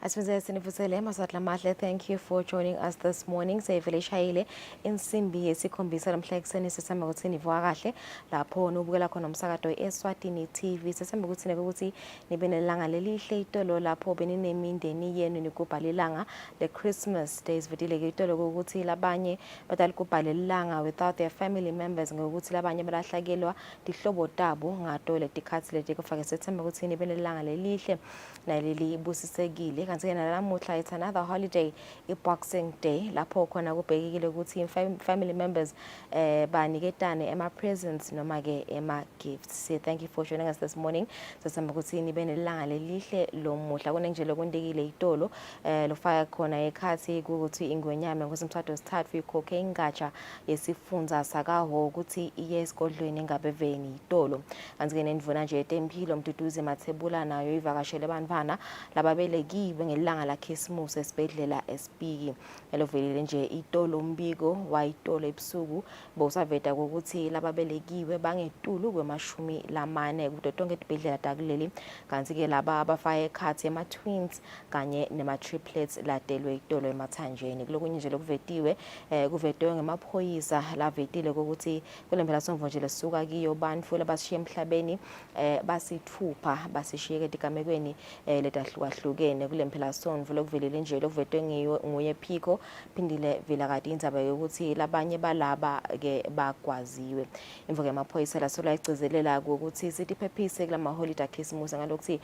Thank you for joining us this morning. Sevele shayile insimbi yesikhombisa namhla ekseni sesamba ukuthi nivuka kahle lapho nobukela khona umsakazo Eswatini TV. Sesamba ukuthi nibe nelanga lelihle itolo lapho beninemindeni yenu nikubhala ilanga le Christmas days vedile ke itolo ukuthi labanye badala kubhala ilanga without their family members ngokuthi labanye balahlakelwa dihlobo tabo ngato le tikhathi leti kufake sethemba ukuthi nibe nelanga lelihle naleli busisekile kanti ke nalamuhla it's another holiday Boxing Day lapho khona kubhekile ukuthi family members baniketane ema presents noma ke ema gifts. So thank you for joining us this morning. Sasamba ukuthi nibe nelanga lelihle lomuhla kunenje lokundekile itolo lofaka khona ekhathi ukuthi ingwenyama ngosimthatho sithathu ikhokhe ingatsha yesifunza sakaho ukuthi iye esigodlweni engabeveni itolo kanti ke nendvuna nje etempilo umduduze mathebula nayo ivakashele abantwana lababelekiwe ngelanga la Christmas esibedlela esibiki elovelile nje itolo umbiko wayitolo ebusuku bosaveta ukuthi lababelekiwe bangetulu kwemashumi lamane kude tonke ibedlela takuleli kanti ke laba abafaya ekhathi ema twins kanye nema triplets ladelwe itolo emathanjeni kulokunye nje lokuvetiwe kuvetwe ngemaphoyisa lavetile ukuthi kulempela somvo nje lesuka kiyo bantu labashiye emhlabeni basithupha basishiyeke dikamekweni letahlukahlukene kulempela sonvo lokuvelele nje lokuvetwe nguye Phiko phindile vela kade indzaba yokuthi labanye balaba ke bakwaziwe imvo ke amaphoyisa lasola icezelela ukuthi sithi phephise kulama holiday Christmas ngalokuthi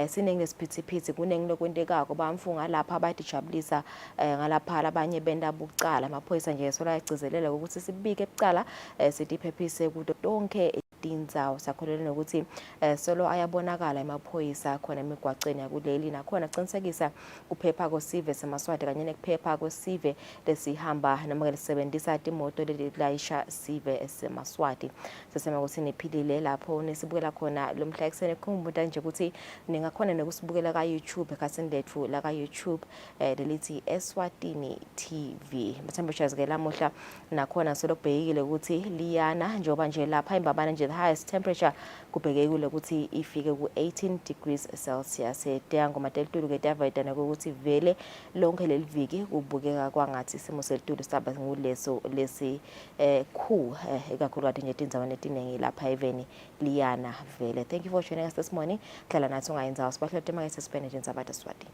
siningi lesiphithiphithi kuningi lokwentekako bamfunga lapha abadijabulisa ngalapha labanye benda bucala amaphoyisa nje sola icezelela ukuthi sibike ebucala sithi phephise kuto tonke indzawo sakholelwe nokuthi solo ayabonakala emaphoyisa khona emigwaceni yakuleli nakhona qinisekisa kuphepha kosive semaswati kanye nekuphepha kwesive lesihamba noma ke lisebenzisa imoto lelilayisha sive esemaswati sesema ukuthi niphilile lapho nesibukela khona lomhla eksene kumbuta nje ukuthi ningakhona nekusibukela ka YouTube ekhasini lethu la ka YouTube lelithi Eswatini TV temperatures ke lamuhla nakhona solokubhekile ukuthi liyana njoba nje lapha imbabana nje the highest temperature kubhekekile ukuthi ifike ku 18 degrees Celsius eyango matelitulu ke davayidana ukuthi vele lonke leliviki kubukeka kwangathi isimo selitulu saba nguleso lesi cool ekakhulukazi nje tinzawana etinengi lapha eveni liyana vele. Thank you for joining us this morning. Khala nathi ungayenza usibahlela tema ngesipende indzaba taswati.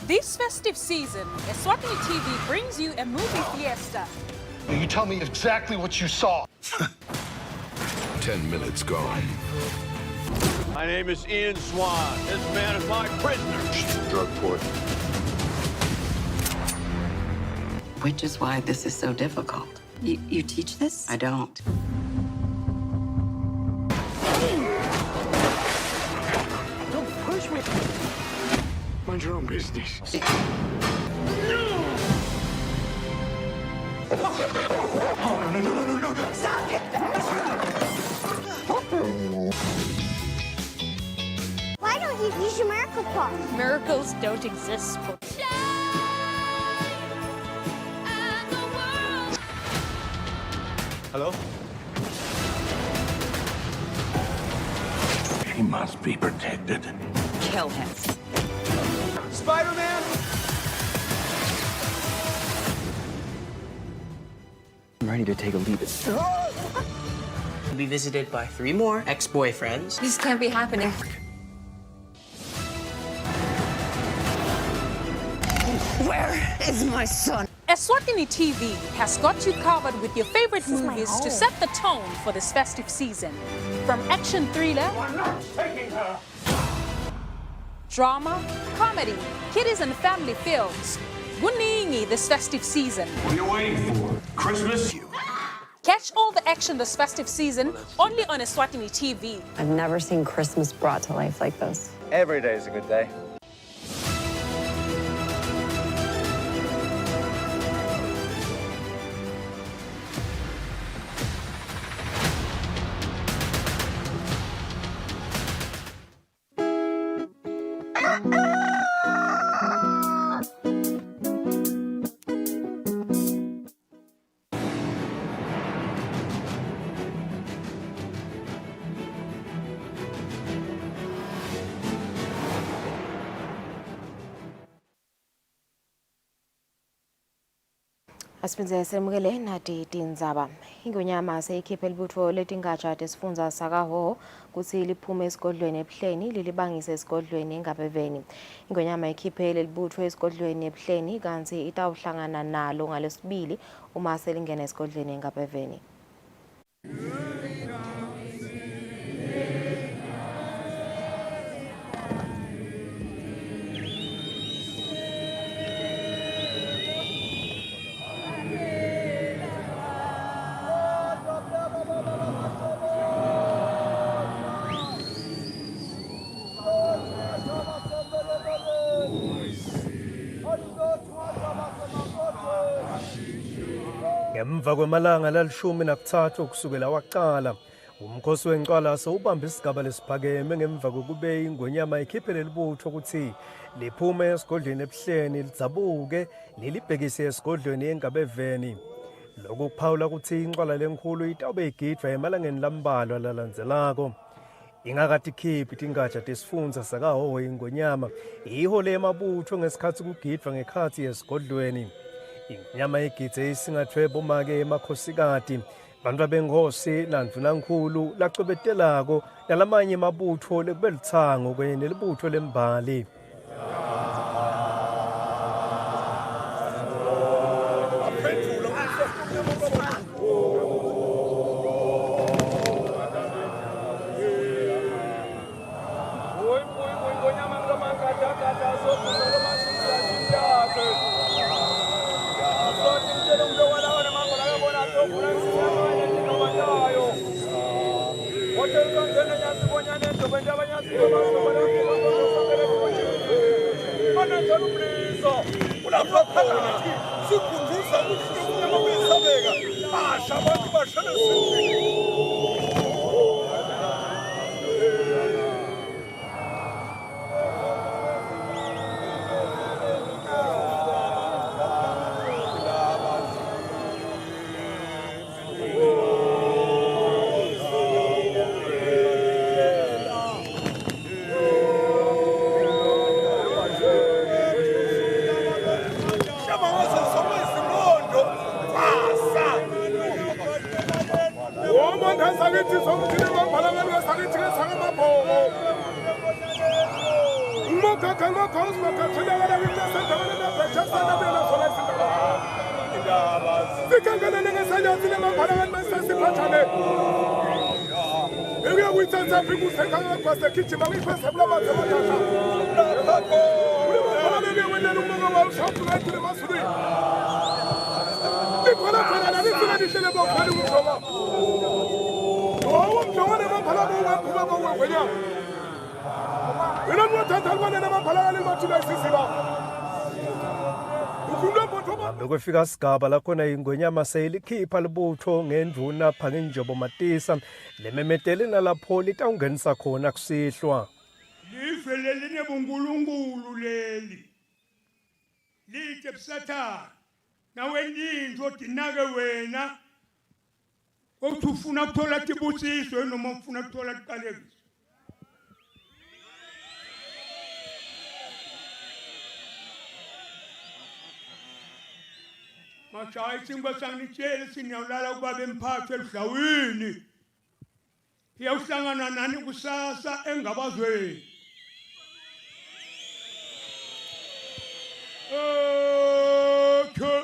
This festive season, Eswatini TV brings you a movie fiesta. You tell me exactly what you saw. 10 minutes gone. My name is Ian Swan. This man is my prisoner. Drug court. Which is why this is so difficult. You teach this? I don't. Don't push me. Mind your own business. Oh, no. Stop it! Why don't you use your miracle pot? Miracles don't exist. Hello? She must be protected. Kill him. Spider-Man? I'm ready to take a leap. Be visited by 3 more ex-boyfriends. This can't be happening. Where is my son? Eswatini TV has got you covered with your favorite movies to set the tone for this festive season. From action thriller, drama, comedy, kiddies and family films. Kuningi this festive season. What are you waiting for? Christmas? Catch all the action this festive season only on Eswatini TV. I've never seen Christmas brought to life like this. Every day is a good day. Asiphinze semukele nadi Tinzaba. Ingonyama seyikhiphe libutho letingatsha tesifundza sakaHhohho kutsi liphume esigodlweni eBuhleni lilibangise esigodlweni eNgabeveni. Ingonyama ikhiphe lelibutho esigodlweni eBuhleni kanti itawuhlangana nalo ngalesibili uma selingena esigodlweni eNgabeveni. Ngemva kwemalanga lalishumi nakuthathu kusukela waqala umkhosi wencwalaso ubambe isigaba lesiphakeme ngemva kokube ingonyama ikhiphe lelibutho ukuthi liphume esigodlweni eBuhleni lidzabuke lilibhekise esigodlweni eNgabeveni. Lokhu kuphawula ukuthi incwala lenkulu itawube igidwa emalangeni lambalwa lalandzelako. Ingakati khiphi tingatsha tesifundza sakaHhohho ingonyama ihole emabutho ngesikhathi kugidwa ngekhathi yesigodlweni. Inyama igidze isingathwe bomake emakhosikati bantu benkhosi nandvunankulu lacobetelako nalamanye emabutho lekube litsango kwenye nelibutho lembali. Lokufika sigaba lakhona ingonyama seyilikhipha libutho ngendvuna phanginjobo Matisa lememetele nalapho litawungenisa khona kusihlwa. Life leline bunkulunkulu leli lite busathana nawe ndinzo dinake wena ukuthi ufuna ukuthola tibusiso noma ufuna ukuthola tiqalekiso. Mashaya isingwa sangitshela siniyawulala ukuba bemphathe esidlawini. Iyawuhlangana nani kusasa engabazweni. Okay.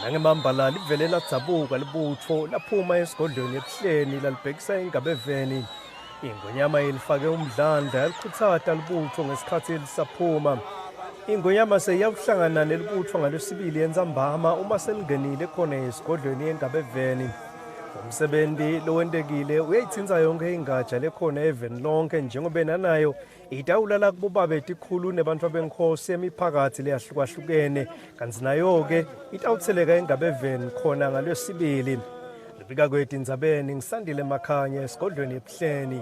Nangemambala livele ladzabuka libutho laphuma esigodlweni eBuhleni lalibhekisa eNgabeveni. Ingonyama ilifake umdlandla yalikhuthatha libutho ngesikhathi lisaphuma. Ingonyama seyiyawuhlangana nelibutho ngalesibili entsambama uma selingenile khona esigodlweni eNgabeveni. Umsebenzi lowentekile uyayitsinza yonke ingatsha lekhona eveni lonke njengoba nanayo itawulala kubobabe tikhulu nebantu benkhosi emiphakathi leyahlukahlukene kanti nayo-ke itawutheleka eNgabeveni khona ngalwesibili. Libika kwethu Indzabeni ngisandile Makhanya esigodlweni eBuhleni.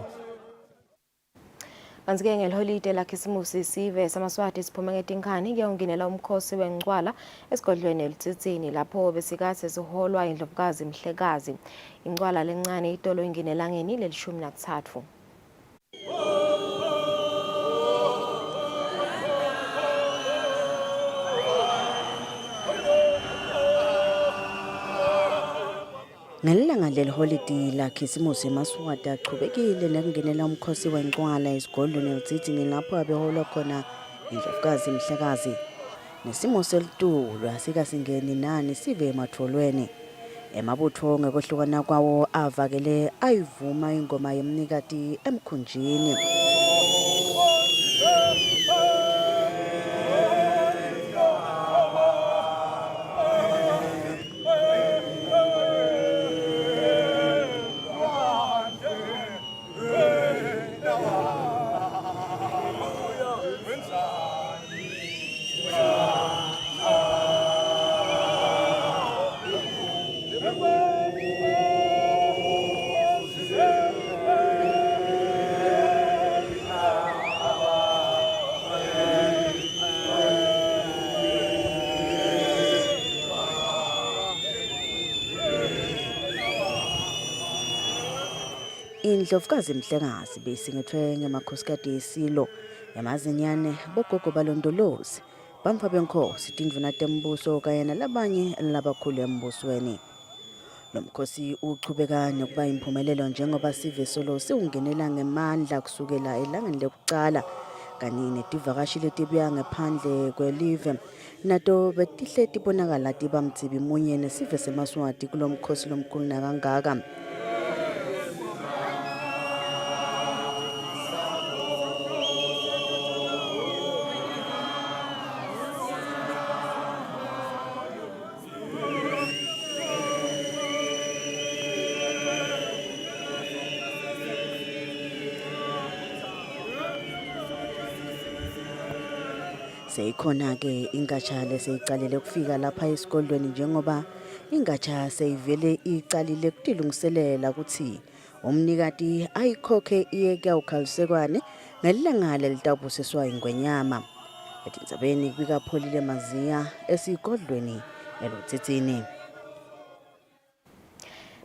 Kanti-ke ngelholide lakhisimusi sive samaswati siphume ngetinkani kuyawungenela umkhosi wencwala esigodlweni eLutsitsini lapho besikade siholwa indlovukazi Mhlekazi. Incwala lencane itolo ingenelangeni leli-13. Ngelilanga leliholidi lakhisimusi eMaswati achubekile nekungenela umkhosi wencwala esigodlweni eLutsitsini lapho abeholwa khona indlovukazi Mhlekazi. Nesimo selitulo asikasingeni nani sive ematholweni. Emabutho ngekwehlukana kwawo avakele ayivuma ingoma yemnikati emkhunjini. Indlovukazi Mhlekazi besingethwe ngemakhosikazi esilo emazinyane bogogo balondolozi bamfa benkosi tindvuna tembuso kanye nalabanye labakhulu embusweni. Lo mkhosi uchubeka nokuba impumelelo njengoba sive solo siwungenela ngemandla kusukela elangeni lokuqala kanye netivakashi letibuya ngaphandle kwelive nato betihle tibonakala tibamtsibi munye nesive seMaswati kulo mkhosi lomkhulu nakangaka. Seyikhona ke ingatsha leseyicalile kufika lapha esigodlweni njengoba ingatsha seyivele icalile kutilungiselela ukuthi umnikati ayikhokhe iyeke ukhalisekwane ngelilanga litawubusiswa ingwenyama. Etindzabeni kubika Pholile Maziya esigodlweni eLutsitsini.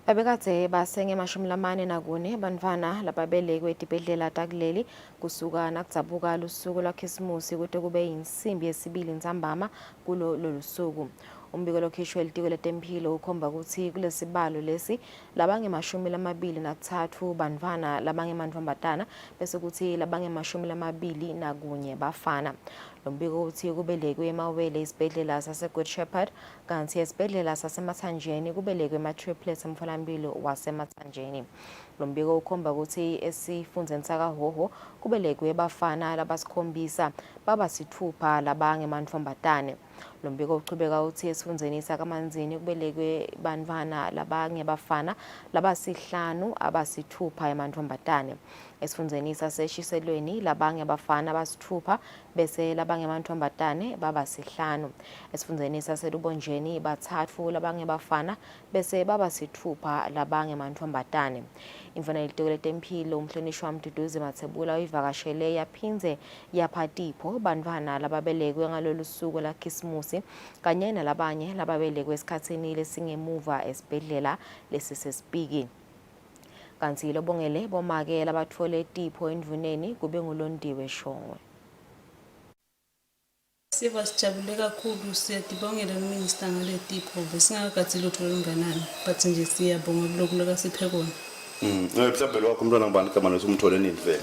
Babekade basenge 44 bantfwana lababelekwe etibhedlela takuleli kusuka nakudzabuka lusuku lwakhisimusi kude kube yinsimbi yesibili ntsambama kulolu suku. Umbiko lokhishwe elitiko letemphilo ukhomba ukuthi kulesibalo lesi labange-23 bantfwana labangemantfombatana bese kuthi labange-21 bafana. Lo mbiko uthi kubelekwe emawele isibhedlela sase-Good Shepherd kanti esibhedlela sasemathanjeni kubelekwe ema-triplets emtholampilo wasemathanjeni. Lo mbiko ukhomba ukuthi esifundzeni sakaHhohho kubelekwe bafana labasikhombisa baba-6 labangemantfombatane. Lo mbiko uchubeka uthi esifundzeni sakaManzini kubelekwe bantfwana labangebafana laba-5 aba-6 emantfombatane. Esifundzeni saseshiselweni labangebafana aba-6 bese labangemantfombatane baba-5. Esifundzeni saselubonjeni 3 labangebafana bese baba-6 labangemantfombatane. Imvana yelitiko letemphilo umhlonishwa Mduduzi Mathebula uyivakashele yaphindze yaphatipho bantfwana lababelekwe ngalolu suku lakhisimusi kanye nalabanye lababelekwe esikhatsini lesingemuva esibhedlela lesisespiki. Kanti lobongele bomake labathole tipho endvuneni kube nguLondiwe Shongwe. Siva sijabule kakhulu siyadibongela uMinister ngale tipho besingakagazi lutho olunganani but nje siyabonga kulokhu lokasiphe kona. Mhlawumbe lokho umntwana ngibani igama lokuthi umthole nini vele?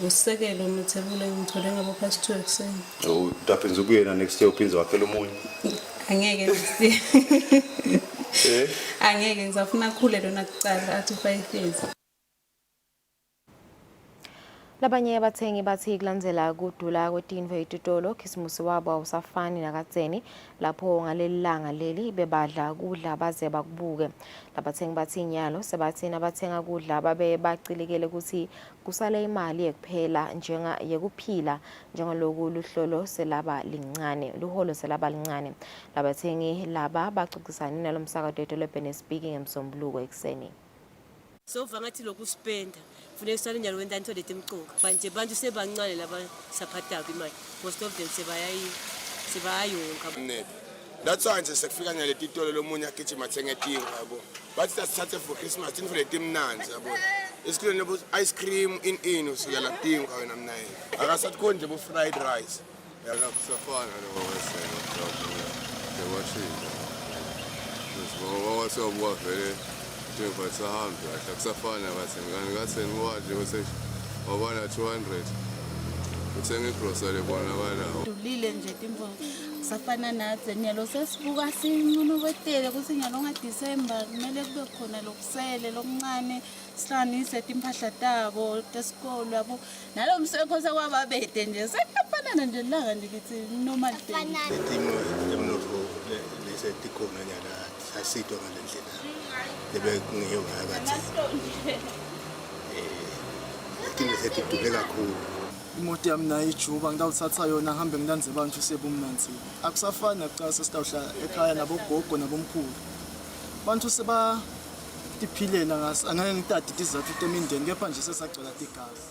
Usekelo Mathebula ngimthole ngabo past 2 ekseni. Utaphinza ukuyena next year uphinza wakhela omunye. Angeke ngithi. Angeke ngizafuna khule lona kuqala athi 5 years. Labanye abathengi bathi kulandzela kudula kwetintfo etitolo khisimusi wabo awusafani nakadzeni lapho ngalelilanga leli bebadla kudla baze bakubuke. Labathengi bathi inyalo sebathina abathenga kudla babe bacilikele ukuthi kusale imali yekuphela yekuphila njengaloku luhlolo selaba lincane luholo selaba lincane. Labathengi laba baxoxisana nalomsakazo edolobheni speaking emsombuluko ekseni. So vangathi lokuspenda kufuneka sisale njalo wenta into letimcoka manje bantu sebancane laba saphataka imali most of them sebayayonga. That's why nje sekufika nje letitolo lomunye agijima athenge tinga yabo bathi sasithathe for Christmas tinfo letimnanzi yabo esikhulu nebo ice cream in usukela tinga wena mina yini akasathi khona nje bo fried rice yakusafana nokwesela ngewashini ngoba vele tinga sahambe akusafana bathi ngani ngathi ngiwaje bese wabona 200 uthenga igrocery bona balawo dulile nje timbo safana nathi nyalo sesibuka sincunu kwetele kuthi nyalo ngaDecember kumele kube khona lokusele lokuncane sihlanise impahla tabo tesikolo yabo nalomsekho sekwababede nje sekufanana nje langa ngithi normal day timo emnotho lesetikhona nyala sasitwa ngalendlela lebe kungeyo ngabathi timo setidule kakhulu imoto yami nayo ijuba ngidawuthatha yona ngihambe ngilanze abantu sebumnanzi akusafani nakuqala sesitawuhla ekhaya nabogogo nabomkhulu abantu seba tiphilela angeke ngitati tizathu temindeni kepha nje sesagcwala tigazi.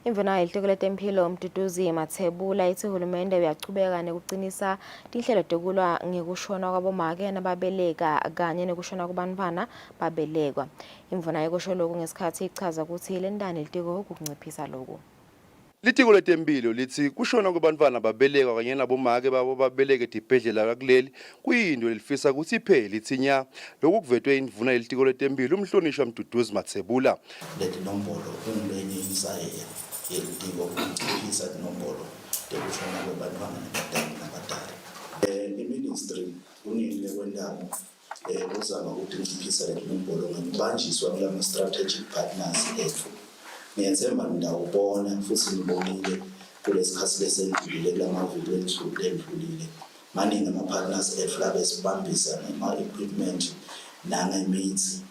Imvuna ilitiko letempilo umduduzi Mathebula ithi uhulumende uyachubeka nekuqinisa tinhlelo tekulwa ngekushona kwabomake nababeleka kanye nekushona kubantwana babelekwa. Imvuna ikusho lokhu ngesikhathi ichaza ukuthi lendani ilitiko ukunciphisa lokhu. Litiko letempilo lithi kushona kubantwana babelekwa kanye nabomake babo babeleke dibhedlela kakuleli kuyinto lifisa ukuthi iphele ithinya lokhu kuvetwe imvuna ilitiko letempilo umhlonishwa mduduzi Mathebula. Letinombolo kungenye insaye yelitiko ukunciphisa inombolo tekushona kwabantwana nabadala. Iministry unile kwendawo uzama ukuthi inciphisa letinombolo ngibanjiswa kulama strategic partners ethu. Ngiyethemba ndawubona futhi ngibonile kulesikhathi lesendlule kulamaviki endlulile maningi ama-partners ethu labe sibambisa ngama-equipment nangemithi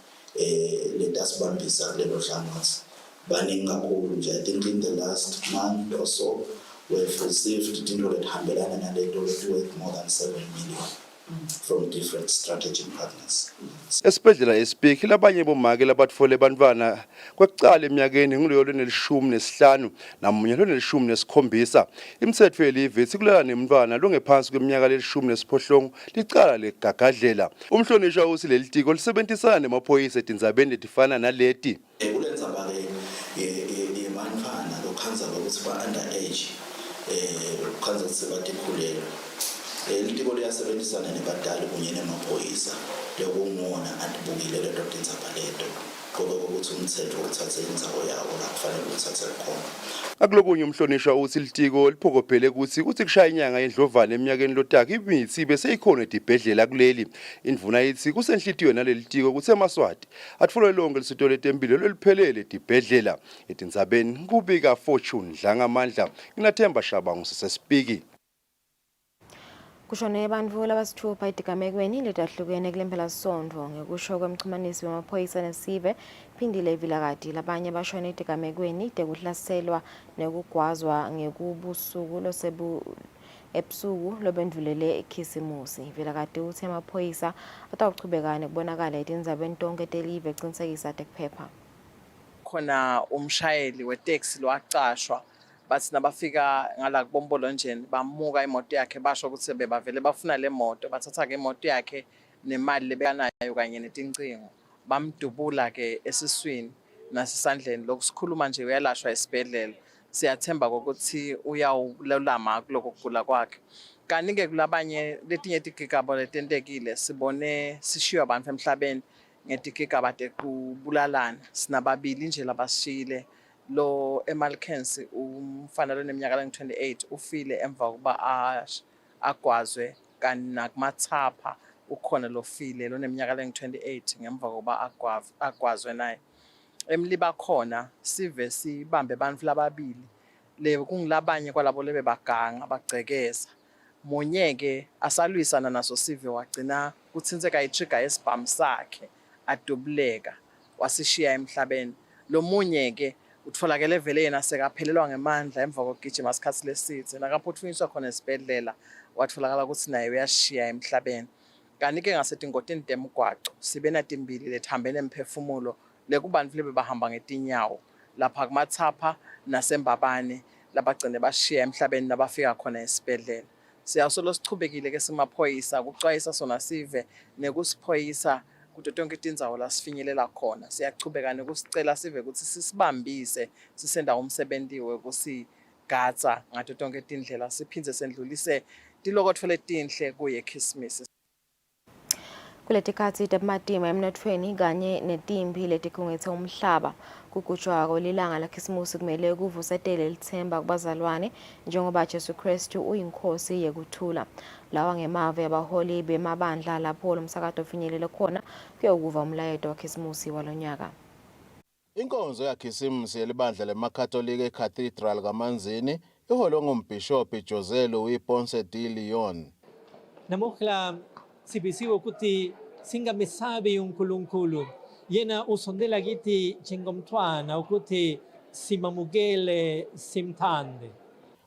letasibambisa kulelo hlangothi baningi kakhulu nje. I think in the last month or so we've received into letihambelana nalento worth more than 7 million from different strategic partners. Esibhedlela espeak labanye bomake labatfole bantwana kwekucala eminyakeni nguloyo lonelishumi namunye lonelishumi imithetho yelive ithi kulala nemntwana longephansi kweminyaka lelishumi nesiphohlongo licala legagadlela. Umhlonishwa uthi leli tiko lisebenzisana nemaphoyisa etindzabeni letifana naleti. Kulendzaba yemantfwana lokhanza ukuthi ba-underage ukhanza ukuthi sebatikhulelwe. Litiko liyasebenzisana nebadala kunye nemaphoyisa lokungona andibukile leto tindzaba leto ngoba ukuthi umthetho uthathe indzawo yawo la kufanele uthathe khona. Akulokunye umhlonishwa uthi litiko liphokophele ukuthi kushaya inyanga yendlovana eminyakeni lotaka imithi bese ikhona edibhedlela kuleli. Indvuna ithi kusenhlitiyo naleli tiko ukuthi emaswati atfolwe lonke lisito letempilo loliphelele edibhedlela. Etindzabeni kubika Fortune Dlangamandla nginathemba Shabangu sisespiki. Kushone bantfu labasithupha etigamekweni letahlukene kulempela Sonto ngekusho kwemchumanisi wemaphoyisa nesive phindile ivilakati labanye bashone etigamekweni tekuhlaselwa nekugwazwa ngekubusuku ebusuku lobendlulele ekhisimusi. Ivilakati uthi amaphoyisa atawuchubeka nekubonakala etindzabeni tonke telive ecinisekisa tekuphepha. Khona umshayeli wetaxi lowacashwa bathi nabafika ngala kubombolo njeni bamuka imoto yakhe basho ukuthi bebavele bafuna le moto bathatha ke imoto yakhe nemali lebekanayo kanye netincingo bamdubula ke esiswini nasesandleni lokusikhuluma nje uyalashwa esibhedlela. Siyathemba ukuthi uyawulama kuloko kugula kwakhe. Kanti ke kulabanye letinye tigigaba letentekile sibone sishiya abantu emhlabeni ngetigigaba tekubulalana. Sinababili nje labasishile. Lo emalkensi umfana loneminyaka engu-28 ufile emva kokuba agwazwe kanti nakumathapha ukhona lofile loneminyaka engu-28 ngemva kokuba agwazwe naye. Emliba khona sive sibambe abantu lababili le kungilabanye kwalabo lebe baganga bagcekeza. Munye ke asalwisana naso sive wagcina kuthinzeka itrigger yesibhamu sakhe adubuleka wasishiya emhlabeni. Lo munye ke utfolakele vele yena sekaphelelwa ngemandla emva kokugijima isikhathi lesithe nakaphuthunyiswa khona esibhedlela watfolakala ukuthi naye uyashiya emhlabeni. kanti-ke ngasetingodini temgwaco sibe natimbili letihambene emphefumulo lekubantu lebe bahamba ngetinyawo lapha kumathapha nasembabane labagcine bashiya emhlabeni nabafika khona esibhedlela. Siyasolo sichubekile ke simaphoyisa kucwayisa sona sive nekusiphoyisa kuto tonke tindzawo la sifinyelela khona. Siyachubeka nekusicela sive ukuthi sisibambise sisendawo umsebenti wekusigadza ngato tonke tindlela siphindze sendlulise tilokotfo letinhle kuye Christmas. Kuletikhathi tematima emnothweni kanye netimbi letikhungetse umhlaba kugujwa kwelilanga lakhisimusi kumele kuvusetele lithemba kubazalwane njengoba Jesu Kristu uyinkosi yekuthula. Lawa ngemave abaholi bemabandla lapho lo msakazo ofinyelele khona kuyokuva umlayeto wakhisimusi walonyaka. Inkonzo yakhisimusi yelibandla lemakatholika eCathedral kaManzini iholwe ngumbhishobhi Jose Luis Ponce de Leon. Namuhla sibisiwe ukuthi singamesabi uNkulunkulu yena usondela kithi njengomntwana ukuthi simamukele simthande.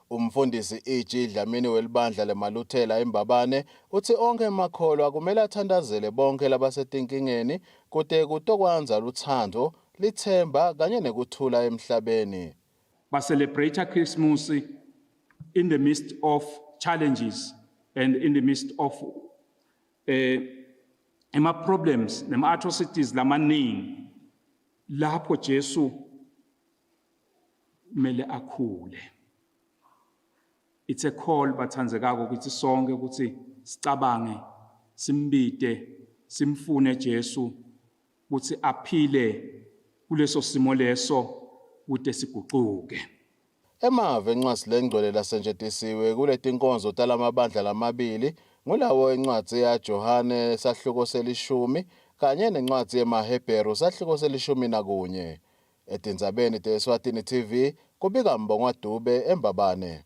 Umfundisi E.G. Dlamini welibandla lemaluthela eMbabane uthi onke emakholwa kumele athandazele bonke labasetinkingeni kude kutokwanza luthando lithemba kanye nekuthula emhlabeni. Celebrate Christmas in the midst of challenges and in the midst of problems, the atrocities lamaningi lapho Jesu mele akhule. It's a call bathandzekako ukuthi sonke ukuthi sicabange simbite simfune Jesu ukuthi aphile kuleso simo leso kude siguquke. Emave encwadi lengcwele lasenjetisiwe kuletinkonzo talamabandla lamabili ngulawo encwadi yaJohane sahluko selishumi kanye nencwadi yemaHebheru sahluko selishumi nakunye. Etindzabeni te-Eswatini TV kubika Mbongwa Dube eMbabane.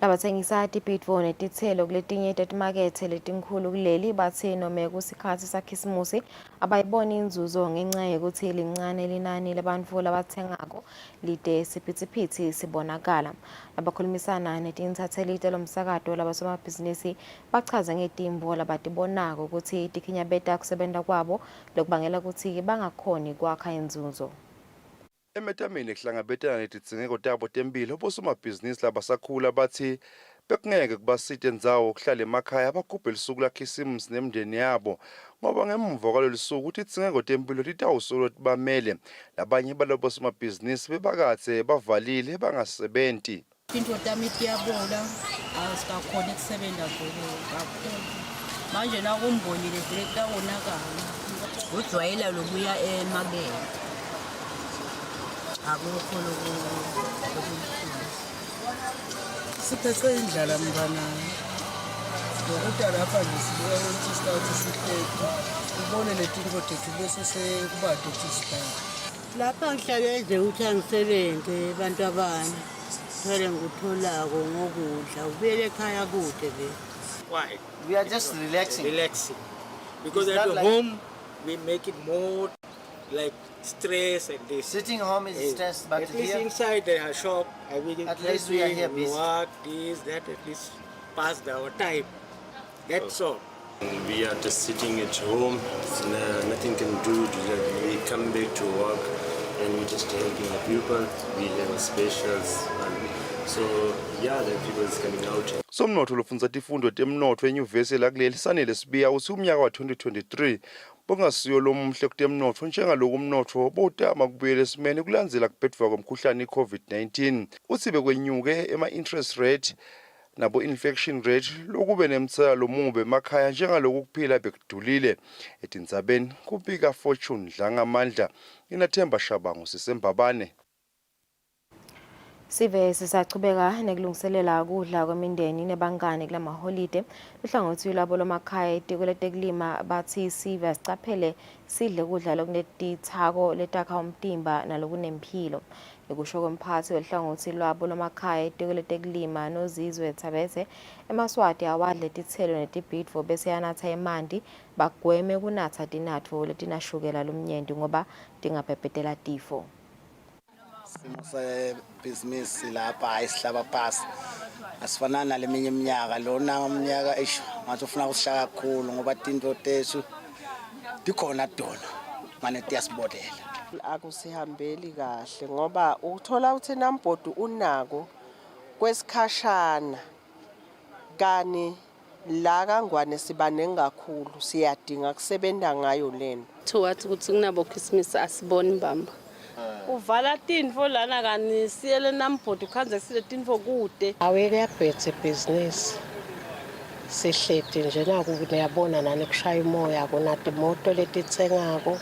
Labathengisa tipitvo netitselo kuletinye tetimakethe letinkhulu kuleli bathe noma kusikhathi sakhisimusi abayibona inzuzo ngenxa yokuthi lincane linani labantu labathengako lide siphithiphithi sibonakala. Labakhulumisana netintsatselite lomsakato labasomabhizinisi bachaza ngetimbo labatibonako ukuthi tikhinyabeta kusebenta kwabo lokubangela ukuthi bangakhoni kwakha inzuzo. Emetameni kuhlangabetana netidzingo tabo temphilo bosomabhizinisi labasakhula bathi bekungeke kubasite ndzawo kuhlala emakhaya abagubhe lisuku lakhisimusi nemndeni yabo ngoba ngemuva kwalolu suku ukuthi idzingo temphilo titawusolo tibamele labanye balobosomabhizinisi bebakatse bavalile bangasebenti. Into tami tiyabola asikakhona ukusebenza kakhulu manje nakumbonile vele kutawonakala ujwayela lokuya emakethe akukho siphethwe indlala mntwana ngokuthi lapha nje sibuka ukuthi isikhathi sihleki ubone letinto tethu bese sekubade tisibheke lapha ngihlale nje ukuthi angisebenze abantu abanye thole ngikutholako ngokudla ubuyele ekhaya kude le. Why? We are just relaxing because at home we make it more like stress and this. Sitting home is stress, but at least inside the shop, at least we are here we work, this, that, at least pass our time. That's all. We are just sitting at home, nothing can do. We come back to work and we just helping the people. We have specials, so yeah, the people is coming out. Somnotho lofundza tifundo temnotho enyuvesi lakuleli sanele sibiya uthi umnyaka wa 2023 bongasiyo lomuhle kutemnotho njengaloku umnotho botama kubuyela esimeni kulandzela kubhedva komkhuhlane iCovid-19 uthi bekwenyuke ema-interest rate nabo infection rate lokube nemtsala lomubi emakhaya njengaloku kuphila bekudulile. Etindzabeni kubika Fortune Dlangamandla inathemba Shabangu sisembabane. Sive sisachubeka nekulungiselela kudla kwemindeni nebangane kulamaholide luhlangothi labo lomakhaya etiko letekulima bathi sive sicaphele sidle kudla lokunetithako letakha umtimba nalokunemphilo. Ngekusho kwemphathi welihlangothi lwabo lomakhaya etiko letekulima noZizwe Thabethe eMaswati awadle titselo netibhidvo bese yanatha emanti bagweme kunatha tinatfo letinashukela lomnyenti ngoba tingabhebhetela tifo. Simo sebhizinisi lapha isihlaba phasi asifanani naleminye iminyaka lona umnyaka ngathi ufuna kusishaya kakhulu ngoba tinto tethu dikhona dona manje tiyasibolela. Akusihambeli kahle ngoba uthola ukuthi Nambodu unako kwesikhashana kani la kaNgwane sibanenge kakhulu siyadinga kusebenza ngayo lento. Thowathi ukuthi kunabo Christmas asiboni mbamba. Uvala tindvo lana kani siyele Nambodu khanze sile tindvo kude. Aweke yabhethe business. Sihleti nje naku uyabona nani kushaya umoya kunati imoto letitsengako.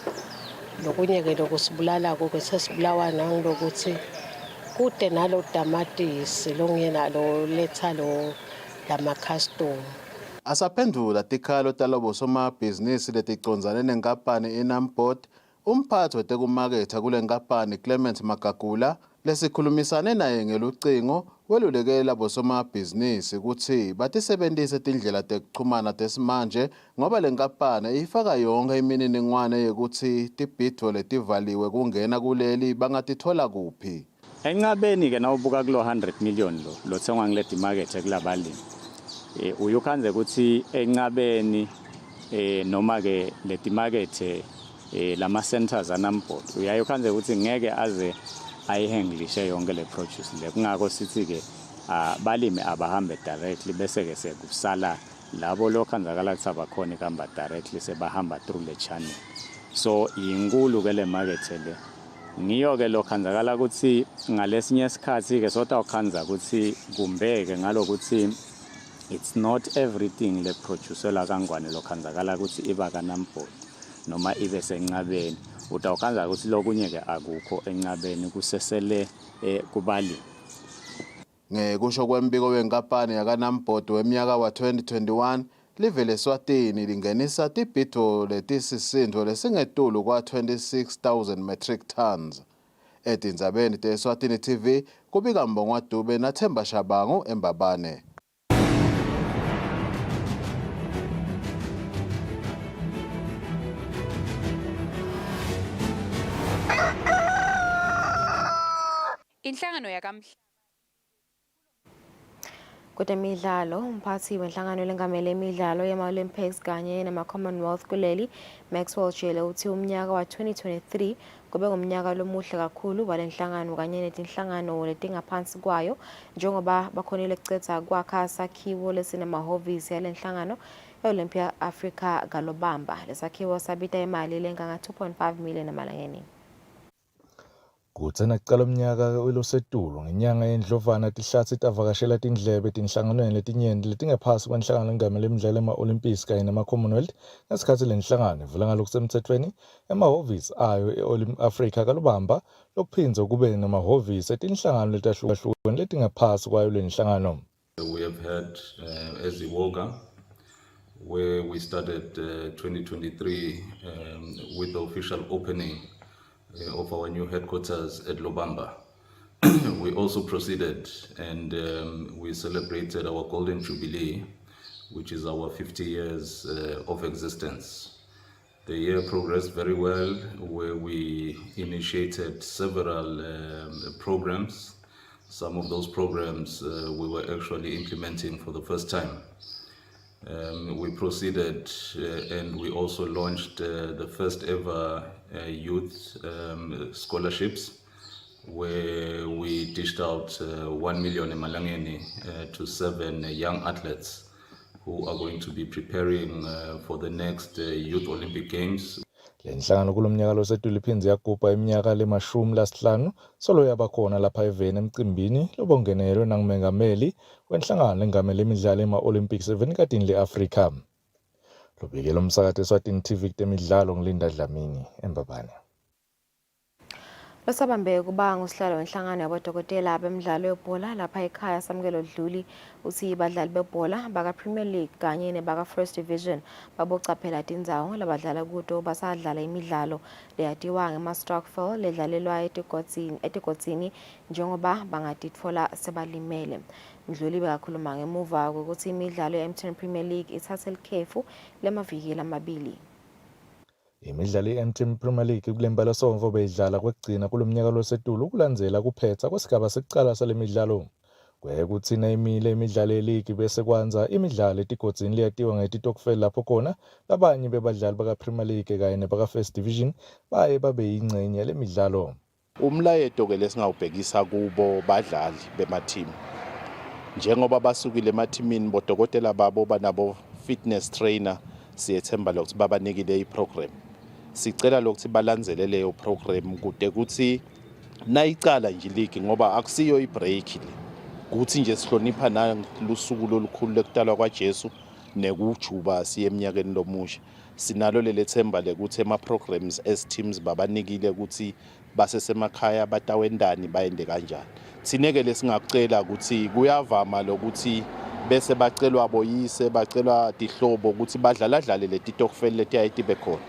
Lokunye ke lokusibulala ke sesibulawa nangilokuthi kude nalo tamatisi longena lo letha lo lama custom. Asaphendula tikhalo talobo somabhizinisi leticondzane nenkampani eNamport, umphathi wetekumaketha kule nkampani Clement Magagula lesikhulumisane naye ngelucingo welulekela labo somabhizinisi ukuthi batisebenzise tindlela tekuchumana tesimanje ngoba le nkampani ifaka yonke imininingwane yokuthi tibhidvo letivaliwe kungena kuleli bangatithola kuphi. Enqabeni ke nawubuka kulo 100 million lo thengwa ngile market kulabalimi. Uyukhanze ukuthi enqabeni noma ke le market lama centers aNamport uyayukhanze ukuthi ngeke aze ayihandlishe yonke le produce le kungako sithi ke balimi abahambe directly bese ke sekusala labo lokhanzakala ukuthi abakhona ikamba directly sebahamba through le channel. So inkulu ke le market le ngiyo ke lokhanzakala ukuthi ngalesinye isikhathi ke sota ukhanza ukuthi kumbeke ngalokuthi it's not everything le producer la kaNgwane lokhanzakala ukuthi iba kaNamport noma ibe senqabeni utawukhanza ukuthi lokunye ke akukho enqabeni kusesele kubali. Ngekusho kwembiko wenkampani yakaNamport weminyaka wa 2021 live leSwatini lingenisa tibhidvo letisisindo lesingetulu kwa 26,000 metric tons. Etindzabeni te-Eswatini TV kubika Mbongwa Dube naThemba Shabangu eMbabane. Inhlangano yakamhla Kutemidlalo, umphathi wenhlangano lengamele imidlalo yama-Olympics kanye nama-Commonwealth kuleli Maxwell Jele uthi umnyaka wa 2023 kube ngumnyaka lomuhle kakhulu walenhlangano kanye netinhlangano letingaphansi kwayo njengoba bakhonile kucedza kwakha sakhiwo lesinamahhovisi yalenhlangano e-Olympia Africa galobamba. Lesakhiwo sabita imali lenganga 2.5 million emalangeni. Kutsena kucala umnyaka welosetulu ngenyanga yendlovana tihlatsi tavakashela tindlebe tinhlanganweni letinyenti letingephasi kwenhlangano lengamele imidlalo ema-Olympics kanye nama-Commonwealth ngesikhathi lenhlangano ivula ngalokusemthethweni emahhovisi ayo e-Africa kalubamba lokuphindze kube namahhovisi etinhlangano letahlukahlukene letingephasi kwayo lenhlangano. We have had Eziwoga, where we started 2023 with the official opening of our new headquarters at Lobamba. We also proceeded and we celebrated our Golden Jubilee, which is our 50 years of existence. The year progressed very well, where we initiated several programs. Some of those programs we were actually implementing for the first time. We proceeded and we also launched the first ever youth scholarships, where we dished out 1 million emalangeni to 7 young athletes who are going to be preparing for the next Youth Olympic Games. Lenhlangano kulomnyaka losetulu iphindze yagubha iminyaka le-15 solo yabakhona lapha eveni emcimbini lobongenelwe nangumengameli wenhlangano lengamele imidlalo ema-Olympics evenikatini le-Afrika. Lobikela umsakazo Eswatini TV kutemidlalo ngilinda Dlamini eMbabane. Losabambe kuba ngusihlalo wenhlangano yabodokotela bemidlalo yebhola lapha ekhaya Samukelo Dluli uthi badlali bebhola baka Premier League kanye nebaka First Division babocaphela tindzawo labadlala kuto basadlala imidlalo leyatiwa ngema-Stockville ledlalelwa etigodzini njengoba bangatitfola sebalimele. Mdluli bekakhuluma ngemuva kokuthi imidlalo ye-M10 Premier League ithathe likhefu lemavikeli amabili. Imidlalo ye-MTN Premier League kulembalasomvo beyidlala kwekugcina kulomnyaka losetulu ukulandzela kuphetha kwesigaba sekucala sale midlalo. Kuye kuthi nayimile imidlalo ye-league bese kwanza imidlalo etigodzini leyatiwa ngetitokfela lapho khona labanye bebadlali baka-Premier League kanye nebaka-First Division baye babe yingxenye yale midlalo. Umlayeto-ke lesingawubhekisa kubo badlali bemathimi. Njengoba basukile emathimini bodokotela babo banabo fitness trainer siyethemba lokuthi babanikile iprogram. Sicela lokuthi balandzele leyo program kude kuthi nayicala nje league ngoba akusiyo ibreak le. Kuthi nje sihlonipha nalusuku lolukhulu lekutalwa kwaJesu nekujuba siye eminyakeni lomusha. Sinalo leli themba lekuthi ama-programs as-teams babanikile ukuthi basesemakhaya batawendani bayende kanjani. Thineke lesingakucela ukuthi kuyavama lokuthi bese bacelwa boyise bacelwa dihlobo ukuthi badlaladlale letitokfeli letiyayibe khona.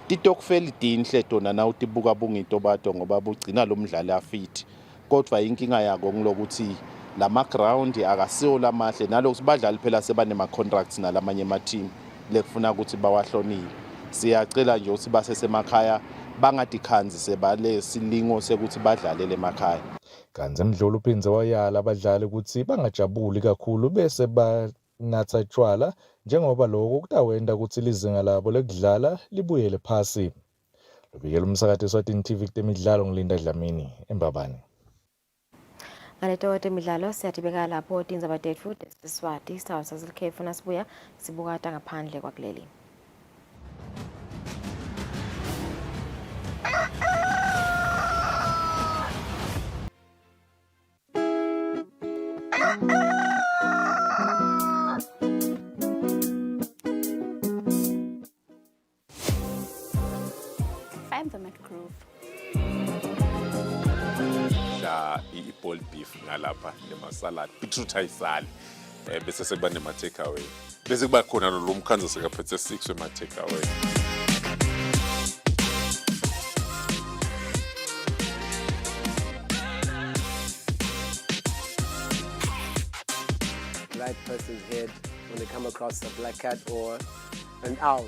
Titokfeli dinhle tona na utibuka bungito bato ngoba bugcina lo mdlali afit. Kodwa inkinga yako ngilokuthi lama ground akasiyo lamahle nalokuthi badlali phela sebanema contracts nalamanye ama team lekufuna ukuthi bawahlonile. Siyacela nje ukuthi basesemakhaya bangadikhanzi sebale silingo sekuthi badlalele emakhaya. Kanti emdlalo uphindze wayala abadlali ukuthi bangajabuli kakhulu bese banatha tshwala njengoba lokho kutawenda ukuthi lizinga labo lekudlala libuyele phasi. Lobikela umsakathi Eswatini TV kutemidlalo ngilinda Dlamini eMbabane. Ngaleto temidlalo siyatibeka lapho tindzaba tetfu tesiswati sithawu saselikhefu nasibuya sibukata ngaphandle kwakuleli. Find them at Groove. La i-ball beef ngalapha nemasalad beetroot ayisali bese sekuba nema take away bese kuba khona lo mkhanza sekaphethe 6 wema take away. Right person's head when they come across a black cat or an owl.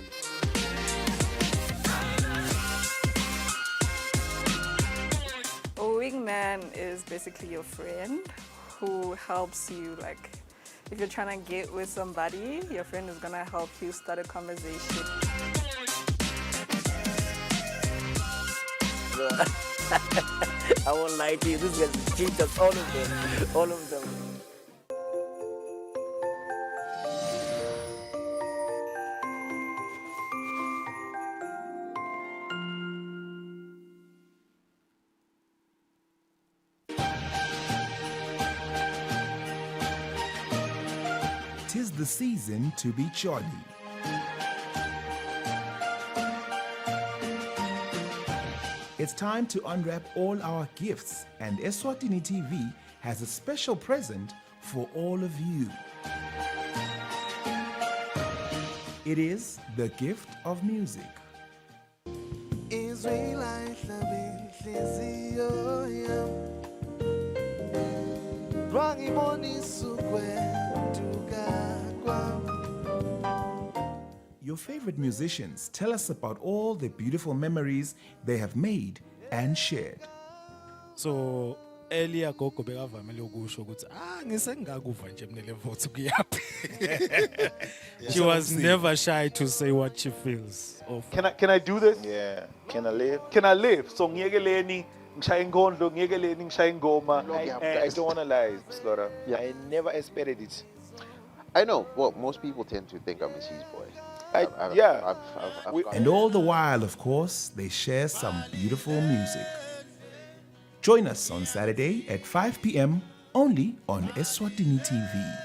A wingman is basically your friend who helps you, like, if you're trying to get with somebody, your friend is gonna help you start a conversation. I won't lie to you, this guy's cheaters, all of them, all of them. Tis the season to be jolly. It's time to unwrap all our gifts, and Eswatini TV has a special present for all of you. It is the gift of music. Your favorite musicians tell us about all the beautiful memories they have made and shared. So earlier gogo bekavamile ukusho ukuthi ngisengakuva nje mina le vote kuyaphi. She was never shy to say what she feels. Can I do this? Yeah. Can I live? Can I live? So ngiyekeleni ngishaye inkondlo, ngiyekeleni ngishaye ingoma. I don't want to lie, Slaughter. Yeah. I never expected it. I know. Well, most people tend to think I'm a cheese boy. And all the while, of course, they share some beautiful music. Join us on Saturday at 5 p.m. only on Eswatini TV.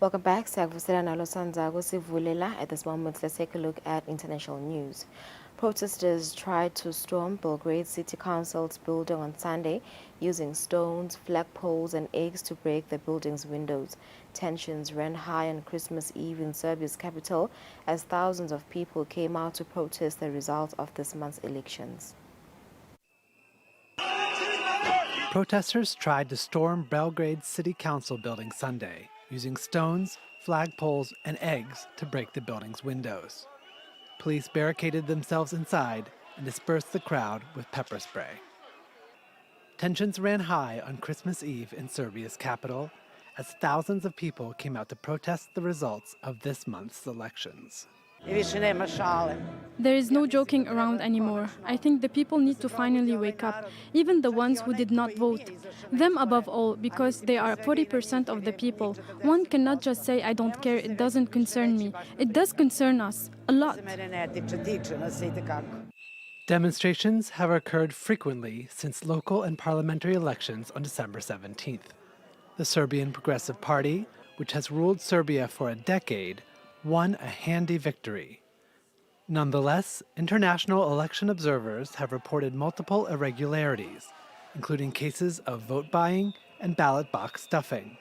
Welcome back. Siyakuvusela nalo sandzako sivulela. At this moment, let's take a look at international news. Protesters tried to storm Belgrade City Council's building on Sunday using stones, flagpoles and eggs to break the building's windows. Tensions ran high on Christmas Eve in Serbia's capital as thousands of people came out to protest the results of this month's elections. Protesters tried to storm Belgrade's City Council building Sunday, using stones, flagpoles, and eggs to break the building's windows. Police barricaded themselves inside and dispersed the crowd with pepper spray. Tensions ran high on Christmas Eve in Serbia's capital as thousands of people came out to protest the results of this month's elections. There is no joking around anymore. I think the people need to finally wake up, even the ones who did not vote. Them above all, because they are 40% of the people. One cannot just say, I don't care, it doesn't concern me. It does concern us, a lot. Demonstrations have occurred frequently since local and parliamentary elections on December 17th. The Serbian Progressive Party, which has ruled Serbia for a decade, won a handy victory. Nonetheless, international election observers have reported multiple irregularities, including cases of vote buying and ballot box stuffing.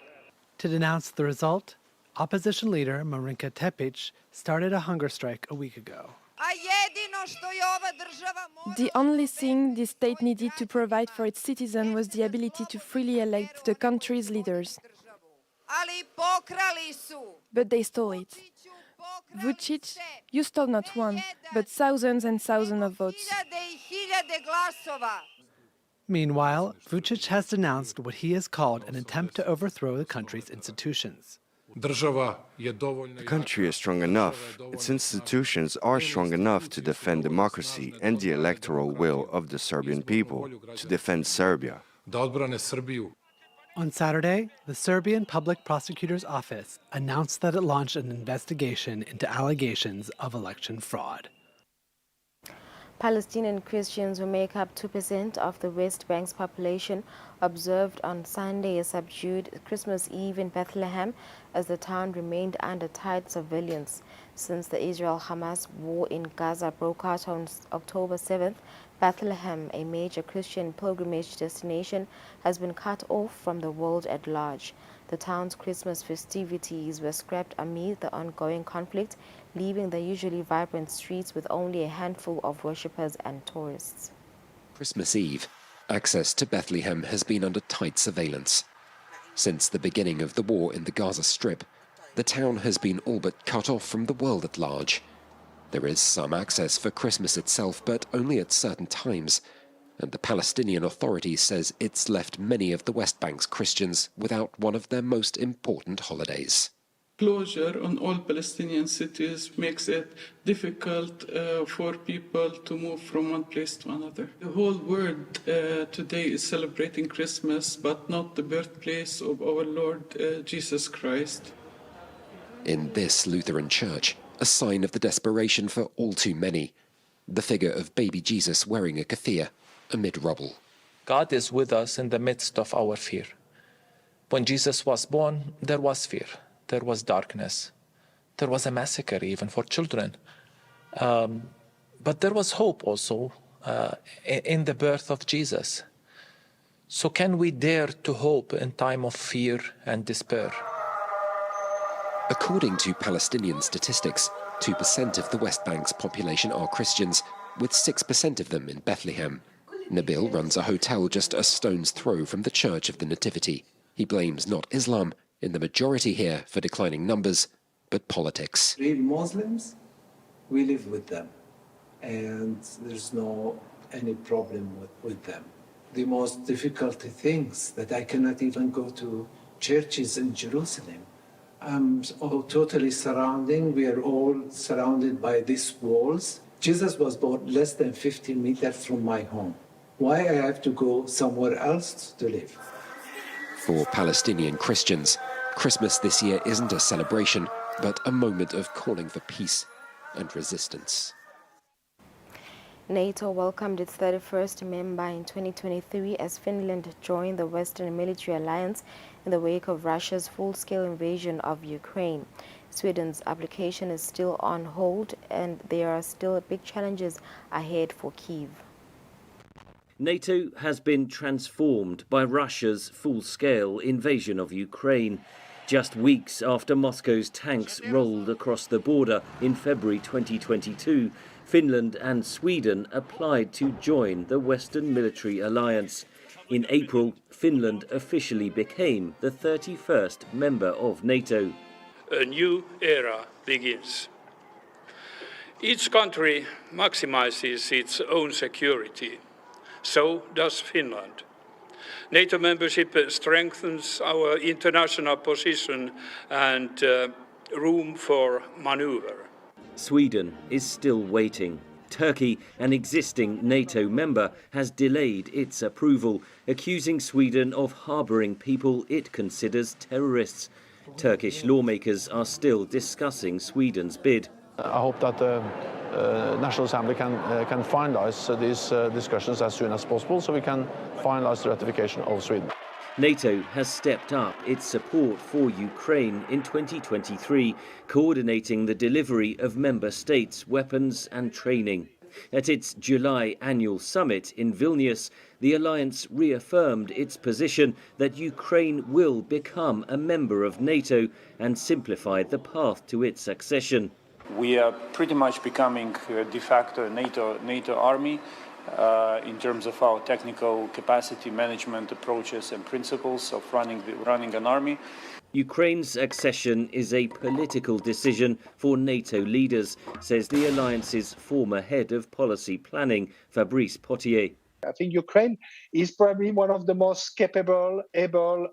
To denounce the result, opposition leader Marinka Tepic started a hunger strike a week ago. The only thing this state needed to provide for its citizens was the ability to freely elect the country's leaders. But they stole it. Vucic, you stole not one, but thousands and thousands of votes. Meanwhile, Vucic has denounced what he has called an attempt to overthrow the country's institutions. The country is strong enough. Its institutions are strong enough to defend democracy and the electoral will of the Serbian people, to defend Serbia. On Saturday, the Serbian Public Prosecutor's Office announced that it launched an investigation into allegations of election fraud. Palestinian Christians, who make up 2% of the West Bank's population, observed on Sunday a subdued Christmas Eve in Bethlehem as the town remained under tight surveillance. Since the Israel-Hamas war in Gaza broke out on October 7th, Bethlehem, a major Christian pilgrimage destination, has been cut off from the world at large. The town's Christmas festivities were scrapped amid the ongoing conflict, leaving the usually vibrant streets with only a handful of worshippers and tourists. Christmas Eve, access to Bethlehem has been under tight surveillance. Since the beginning of the war in the Gaza Strip, the town has been all but cut off from the world at large. There is some access for Christmas itself, but only at certain times, and the Palestinian Authority says it's left many of the West Bank's Christians without one of their most important holidays. Closure on all Palestinian cities makes it difficult for people to move from one place to another. The whole world today is celebrating Christmas, but not the birthplace of our Lord Jesus Christ. In this Lutheran church, a sign of the desperation for all too many, the figure of baby Jesus wearing a keffiyeh amid rubble. God is with us in the midst of our fear. When Jesus was born, there was fear. There was darkness. There was a massacre even for children. But there was hope also in the birth of Jesus. So can we dare to hope in time of fear and despair? According to Palestinian statistics, 2% of the West Bank's population are Christians, with 6% of them in Bethlehem. Nabil runs a hotel just a stone's throw from the Church of the Nativity. He blames not Islam in the majority here for declining numbers, but politics. Real Muslims, we live with them, and there's any problem with them. The most difficult things that I cannot even go to churches in Jerusalem. I'm totally surrounding. We are all surrounded by these walls. Jesus was born less than 15 meters from my home. Why I have to go somewhere else to live? For Palestinian Christians, Christmas this year isn't a celebration, but a moment of calling for peace and resistance. NATO welcomed its 31st member in 2023 as Finland joined the Western Military Alliance in the wake of Russia's full-scale invasion of Ukraine. Sweden's application is still on hold, and there are still big challenges ahead for Kyiv. NATO has been transformed by Russia's full-scale invasion of Ukraine. Just weeks after Moscow's tanks rolled across the border in February 2022, Finland and Sweden applied to join the Western military alliance. In April, Finland officially became the 31st member of NATO. A new era begins. Each country maximizes its own security. So does Finland. NATO membership strengthens our international position and room for maneuver. Sweden is still waiting. Turkey, an existing NATO member, has delayed its approval, accusing Sweden of harbouring people it considers terrorists. Turkish lawmakers are still discussing Sweden's bid. I hope that the National Assembly can finalise these discussions as soon as possible so we can finalise the ratification of Sweden. NATO has stepped up its support for Ukraine in 2023, coordinating the delivery of member states' weapons and training. At its July annual summit in Vilnius, the alliance reaffirmed its position that Ukraine will become a member of NATO and simplified the path to its accession. We are pretty much becoming de facto NATO army in terms of our technical capacity management approaches and principles of running an army. Ukraine's accession is a political decision for NATO leaders, says the alliance's former head of policy planning, Fabrice Potier. I think Ukraine is probably one of the most capable, able,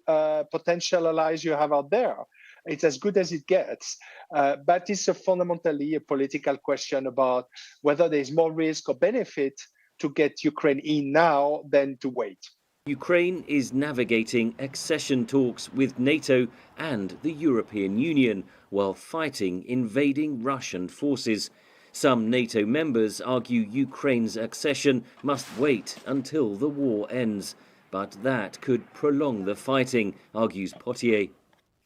potential allies you have out there. It's as good as it gets, but it's fundamentally a political question about whether there's more risk or benefit to get Ukraine in now than to wait. Ukraine is navigating accession talks with NATO and the European Union while fighting invading Russian forces. Some NATO members argue Ukraine's accession must wait until the war ends, but that could prolong the fighting, argues Potier.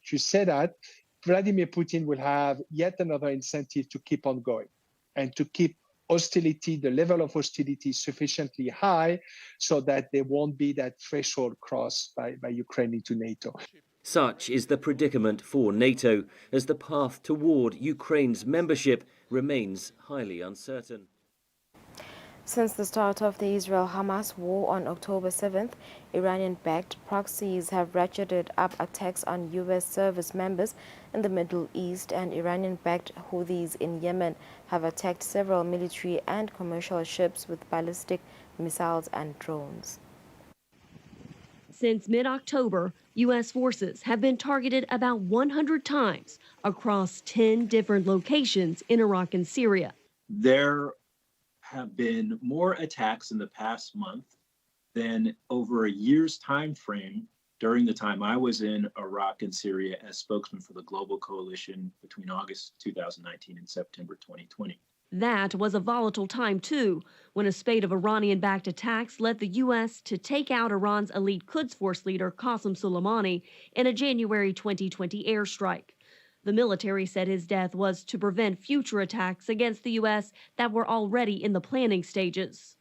To say that, Vladimir Putin will have yet another incentive to keep on going and to keep hostility, the level of hostility sufficiently high so that there won't be that threshold crossed by Ukraine into NATO. Such is the predicament for NATO as the path toward Ukraine's membership remains highly uncertain. Since the start of the Israel-Hamas war on October 7th, Iranian-backed proxies have ratcheted up attacks on U.S. service members in the Middle East, and Iranian-backed Houthis in Yemen have attacked several military and commercial ships with ballistic missiles and drones. Since mid-October, U.S. forces have been targeted about 100 times across 10 different locations in Iraq and Syria. There have been more attacks in the past month than over a year's time frame during the time I was in Iraq and Syria as spokesman for the Global Coalition between August 2019 and September 2020. That was a volatile time, too, when a spate of Iranian-backed attacks led the U.S. to take out Iran's elite Quds Force leader Qasem Soleimani in a January 2020 airstrike. The military said his death was to prevent future attacks against the U.S. that were already in the planning stages.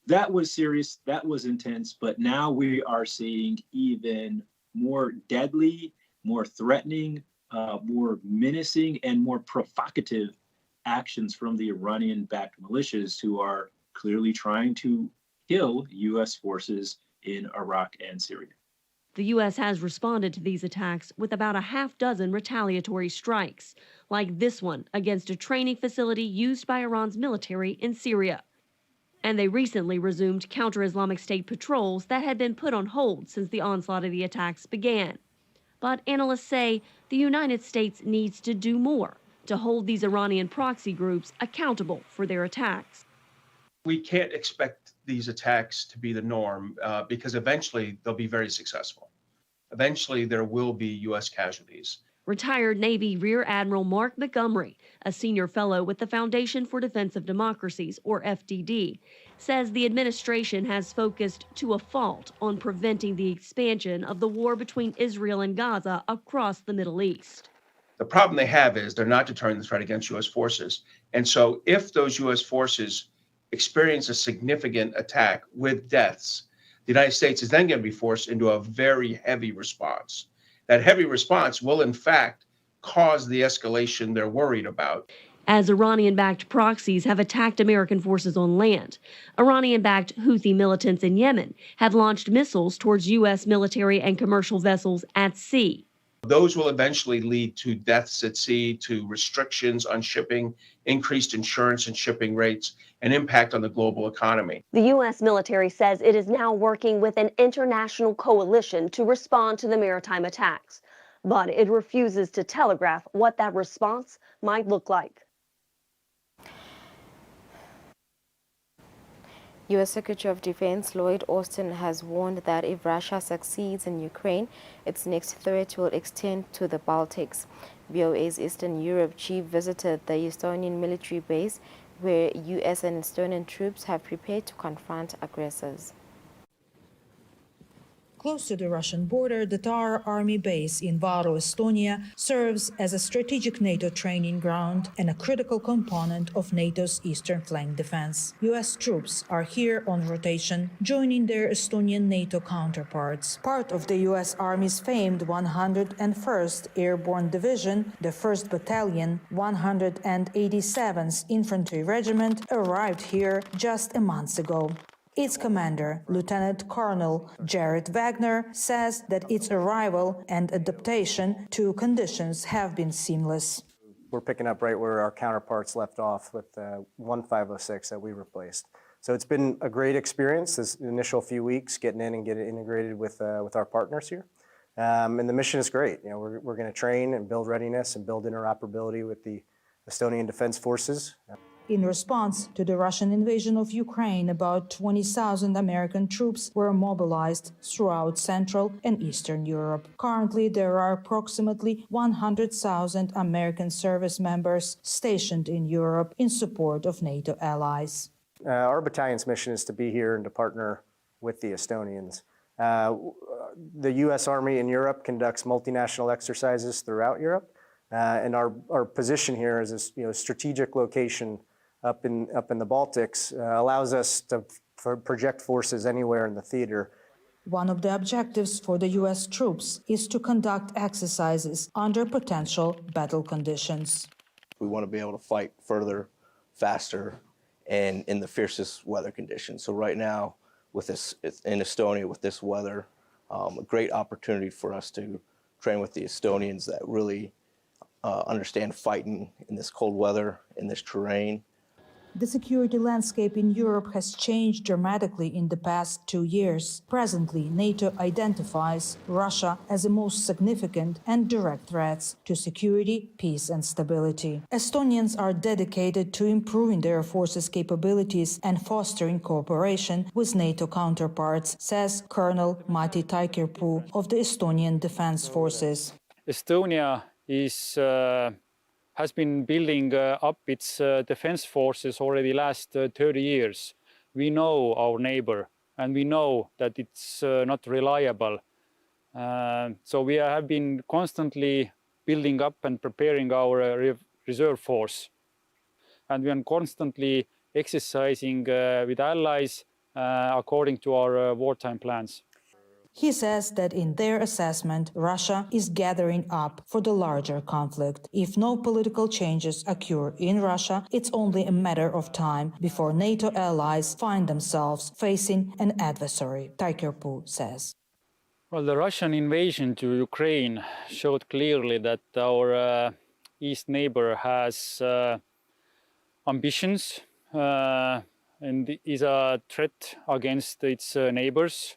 That was serious, that was intense, but now we are seeing even more deadly, more threatening, more menacing, and more provocative actions from the Iranian-backed militias who are clearly trying to kill U.S. forces in Iraq and Syria. The U.S. has responded to these attacks with about a half dozen retaliatory strikes, like this one against a training facility used by Iran's military in Syria. And they recently resumed counter-Islamic State patrols that had been put on hold since the onslaught of the attacks began. But analysts say the United States needs to do more to hold these Iranian proxy groups accountable for their attacks. We can't expect these attacks to be the norm because eventually they'll be very successful. Eventually there will be U.S. casualties. Retired Navy Rear Admiral Mark Montgomery, a senior fellow with the Foundation for Defense of Democracies, or FDD, says the administration has focused to a fault on preventing the expansion of the war between Israel and Gaza across the Middle East. The problem they have is they're not deterring the threat against U.S. forces. And so if those U.S. forces experience a significant attack with deaths, the United States is then going to be forced into a very heavy response. That heavy response will, in fact, cause the escalation they're worried about. As Iranian-backed proxies have attacked American forces on land, Iranian-backed Houthi militants in Yemen have launched missiles towards U.S. military and commercial vessels at sea. Those will eventually lead to deaths at sea, to restrictions on shipping, increased insurance and shipping rates, and impact on the global economy. The U.S. military says it is now working with an international coalition to respond to the maritime attacks, but it refuses to telegraph what that response might look like. U.S. Secretary of Defense Lloyd Austin has warned that if Russia succeeds in Ukraine, its next threat will extend to the Baltics. VOA's Eastern Europe chief visited the Estonian military base, where U.S. and Estonian troops have prepared to confront aggressors. Close to the Russian border, the Tar Army base in Varo, Estonia, serves as a strategic NATO training ground and a critical component of NATO's eastern flank defense. U.S. troops are here on rotation, joining their Estonian NATO counterparts. Part of the U.S. Army's famed 101st Airborne Division, the 1st Battalion, 187th Infantry Regiment, arrived here just a month ago. Its commander, Lieutenant Colonel Jared Wagner, says that its arrival and adaptation to conditions have been seamless. We're picking up right where our counterparts left off with 1506 that we replaced. So it's been a great experience this initial few weeks getting in and getting integrated with our partners here. And the mission is great. You know, we're going to train and build readiness and build interoperability with the Estonian Defense Forces. In response to the Russian invasion of Ukraine, about 20,000 American troops were mobilized throughout Central and Eastern Europe. Currently, there are approximately 100,000 American service members stationed in Europe in support of NATO allies. Our battalion's mission is to be here and to partner with the Estonians. The U.S. Army in Europe conducts multinational exercises throughout Europe, and our position here is a strategic location up in the Baltics allows us to project forces anywhere in the theater. One of the objectives for the U.S. troops is to conduct exercises under potential battle conditions. We want to be able to fight further, faster, and in the fiercest weather conditions. So right now, with this in Estonia, with this weather, a great opportunity for us to train with the Estonians that really understand fighting in this cold weather, in this terrain. The security landscape in Europe has changed dramatically in the past 2 years. Presently, NATO identifies Russia as the most significant and direct threats to security, peace and stability. Estonians are dedicated to improving their forces' capabilities and fostering cooperation with NATO counterparts, says Colonel Mati Taikirpuu of the Estonian Defense Forces. Estonia has been building up its defense forces already last 30 years. We know our neighbor and we know that it's not reliable. So we have been constantly building up and preparing our reserve force. And we are constantly exercising with allies according to our wartime plans. He says that in their assessment, Russia is gathering up for the larger conflict. If no political changes occur in Russia, it's only a matter of time before NATO allies find themselves facing an adversary, Taikirpuu says. Well, the Russian invasion to Ukraine showed clearly that our east neighbor has ambitions and is a threat against its neighbors.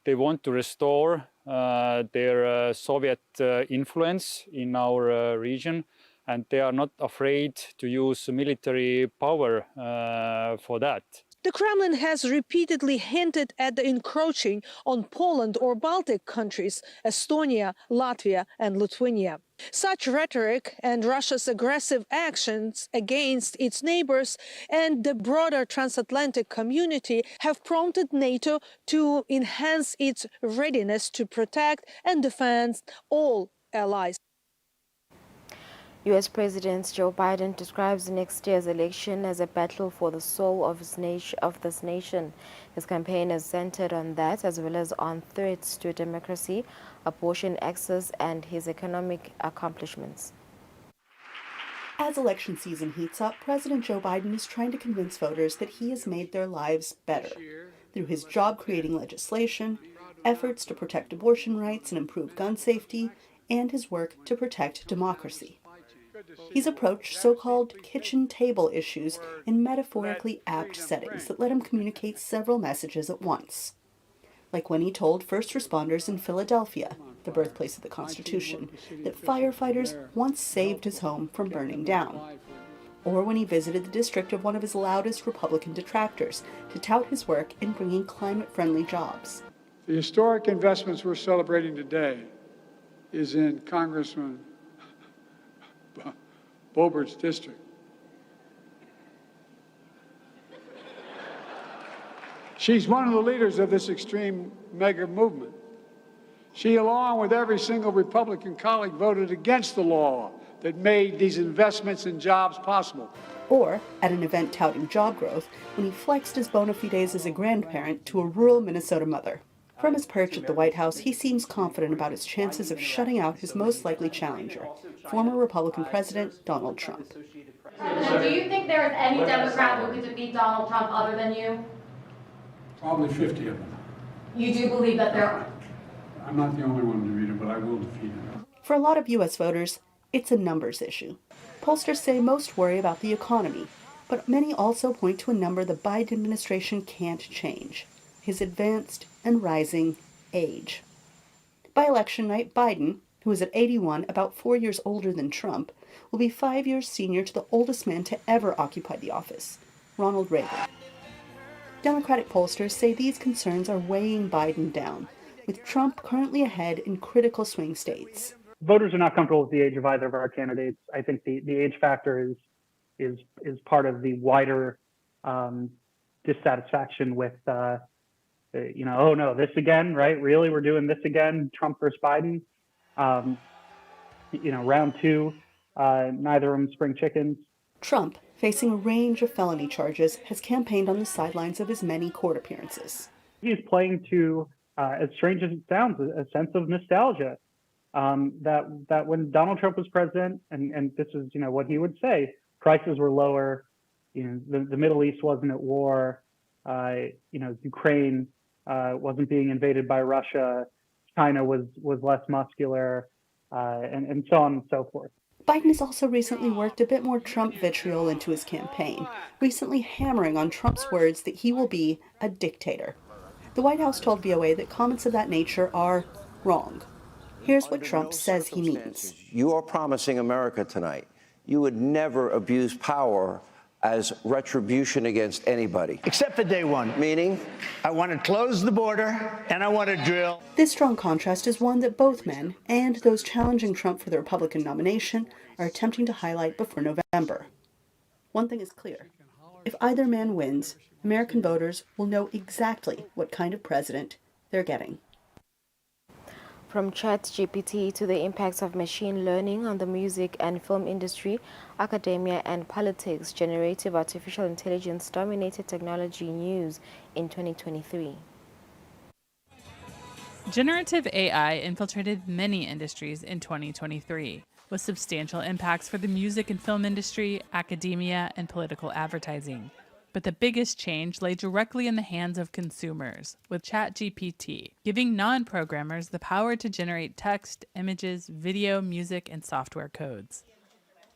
They want to restore their Soviet influence in our region, and they are not afraid to use military power for that. The Kremlin has repeatedly hinted at the encroaching on Poland or Baltic countries, Estonia, Latvia, and Lithuania. Such rhetoric and Russia's aggressive actions against its neighbors and the broader transatlantic community have prompted NATO to enhance its readiness to protect and defend all allies. U.S. President Joe Biden describes next year's election as a battle for the soul of this nation. His campaign is centered on that, as well as on threats to democracy, abortion access, and his economic accomplishments. As election season heats up, President Joe Biden is trying to convince voters that he has made their lives better through his job-creating legislation, efforts to protect abortion rights and improve gun safety, and his work to protect democracy. He's approached so-called kitchen table issues in metaphorically apt settings that let him communicate several messages at once. Like when he told first responders in Philadelphia, the birthplace of the Constitution, that firefighters once saved his home from burning down. Or when he visited the district of one of his loudest Republican detractors to tout his work in bringing climate-friendly jobs. The historic investments we're celebrating today is in Congressman Boebert's district. She's one of the leaders of this extreme mega movement. She, along with every single Republican colleague, voted against the law that made these investments in jobs possible. Or at an event touting job growth when he flexed his bona fides as a grandparent to a rural Minnesota mother. From his perch at the White House, he seems confident about his chances of shutting out his most likely challenger, former Republican President Donald Trump. President, do you think there is any Democrat who could defeat Donald Trump other than you? Probably 50 of them. You do believe that there are? I'm not the only one to defeat him, but I will defeat him. For a lot of U.S. voters, it's a numbers issue. Pollsters say most worry about the economy, but many also point to a number the Biden administration can't change: his advanced and rising age. By election night, Biden, who is at 81, about 4 years older than Trump, will be 5 years senior to the oldest man to ever occupy the office, Ronald Reagan. Democratic pollsters say these concerns are weighing Biden down, with Trump currently ahead in critical swing states. Voters are not comfortable with the age of either of our candidates. I think the age factor is part of the wider dissatisfaction with oh no, this again, right? Really, we're doing this again, Trump versus Biden. Round two, neither of them spring chickens. Trump, facing a range of felony charges, has campaigned on the sidelines of his many court appearances. He's playing to, as strange as it sounds, a sense of nostalgia. That when Donald Trump was president, and this is what he would say, prices were lower, the Middle East wasn't at war, Ukraine wasn't being invaded by Russia, China was less muscular, and so on and so forth. Biden has also recently worked a bit more Trump vitriol into his campaign, recently hammering on Trump's words that he will be a dictator. The White House told VOA that comments of that nature are wrong. Here's what Trump says he means. You are promising America tonight you would never abuse power as retribution against anybody. Except for day one. Meaning? I want to close the border and I want to drill. This strong contrast is one that both men and those challenging Trump for the Republican nomination are attempting to highlight before November. One thing is clear. If either man wins, American voters will know exactly what kind of president they're getting. From ChatGPT to the impacts of machine learning on the music and film industry, academia and politics, generative artificial intelligence dominated technology news in 2023. Generative AI infiltrated many industries in 2023, with substantial impacts for the music and film industry, academia, and political advertising. But the biggest change lay directly in the hands of consumers, with ChatGPT, giving non-programmers the power to generate text, images, video, music, and software codes.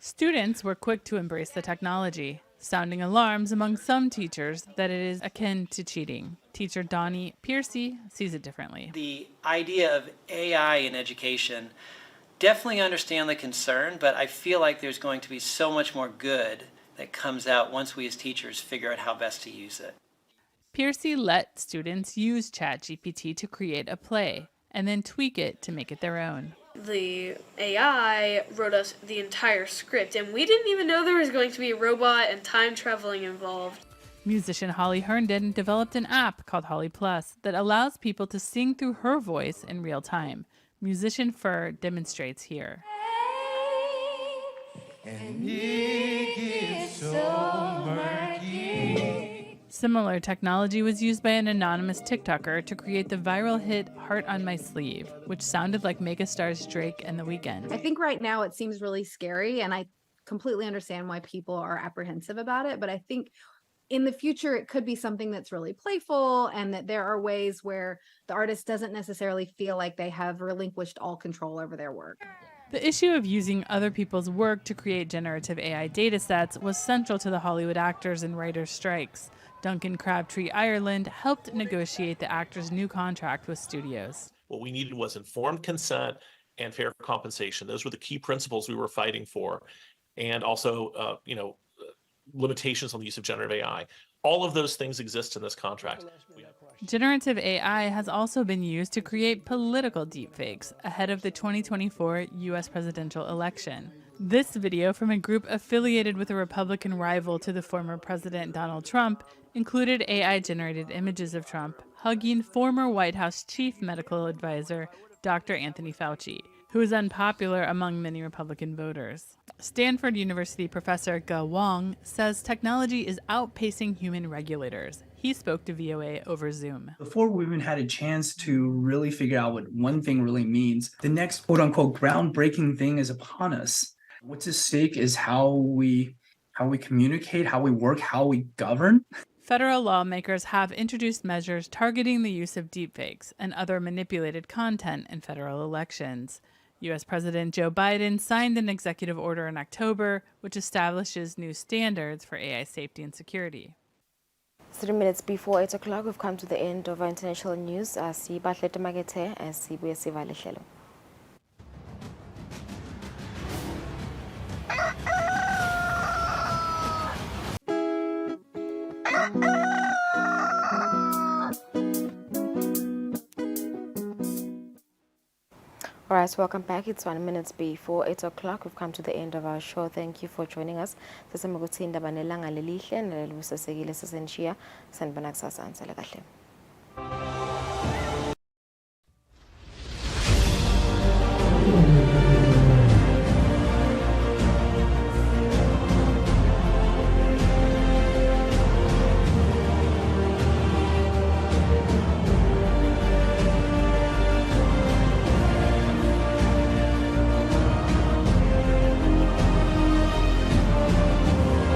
Students were quick to embrace the technology, sounding alarms among some teachers that it is akin to cheating. Teacher Donnie Piercy sees it differently. The idea of AI in education, definitely understand the concern, but I feel like there's going to be so much more good that comes out once we as teachers figure out how best to use it. Piercy let students use ChatGPT to create a play and then tweak it to make it their own. The AI wrote us the entire script, and we didn't even know there was going to be a robot and time traveling involved. Musician Holly Herndon developed an app called Holly Plus that allows people to sing through her voice in real time. Musician Fur demonstrates here. Similar technology was used by an anonymous TikToker to create the viral hit Heart on My Sleeve, which sounded like megastars Drake and The Weeknd. I think right now it seems really scary, and I completely understand why people are apprehensive about it, but I think in the future it could be something that's really playful, and that there are ways where the artist doesn't necessarily feel like they have relinquished all control over their work. The issue of using other people's work to create generative AI datasets was central to the Hollywood actors and writers' strikes. Duncan Crabtree Ireland helped negotiate the actors' new contract with studios. What we needed was informed consent and fair compensation. Those were the key principles we were fighting for. And also, limitations on the use of generative AI. All of those things exist in this contract. Generative AI has also been used to create political deepfakes ahead of the 2024 U.S. presidential election. This video from a group affiliated with a Republican rival to the former President Donald Trump included AI-generated images of Trump hugging former White House chief medical advisor, Dr. Anthony Fauci, who is unpopular among many Republican voters. Stanford University professor Ge Wang says technology is outpacing human regulators. He spoke to VOA over Zoom. Before we even had a chance to really figure out what one thing really means, the next quote-unquote groundbreaking thing is upon us. What's at stake is how we communicate, how we work, how we govern. Federal lawmakers have introduced measures targeting the use of deepfakes and other manipulated content in federal elections. U.S. President Joe Biden signed an executive order in October, which establishes new standards for AI safety and security. 3 minutes before 8 o'clock, we've come to the end of our international news. Sibahlete Makete and sibuye sivale hlelo. All right, so welcome back. It's 1 minute before 8 o'clock. We've come to the end of our show. Thank you for joining us. Sesame ukuthi indaba nelanga lelihle nalelibusesekile sesenshiya sanibona kusasa ansele kahle.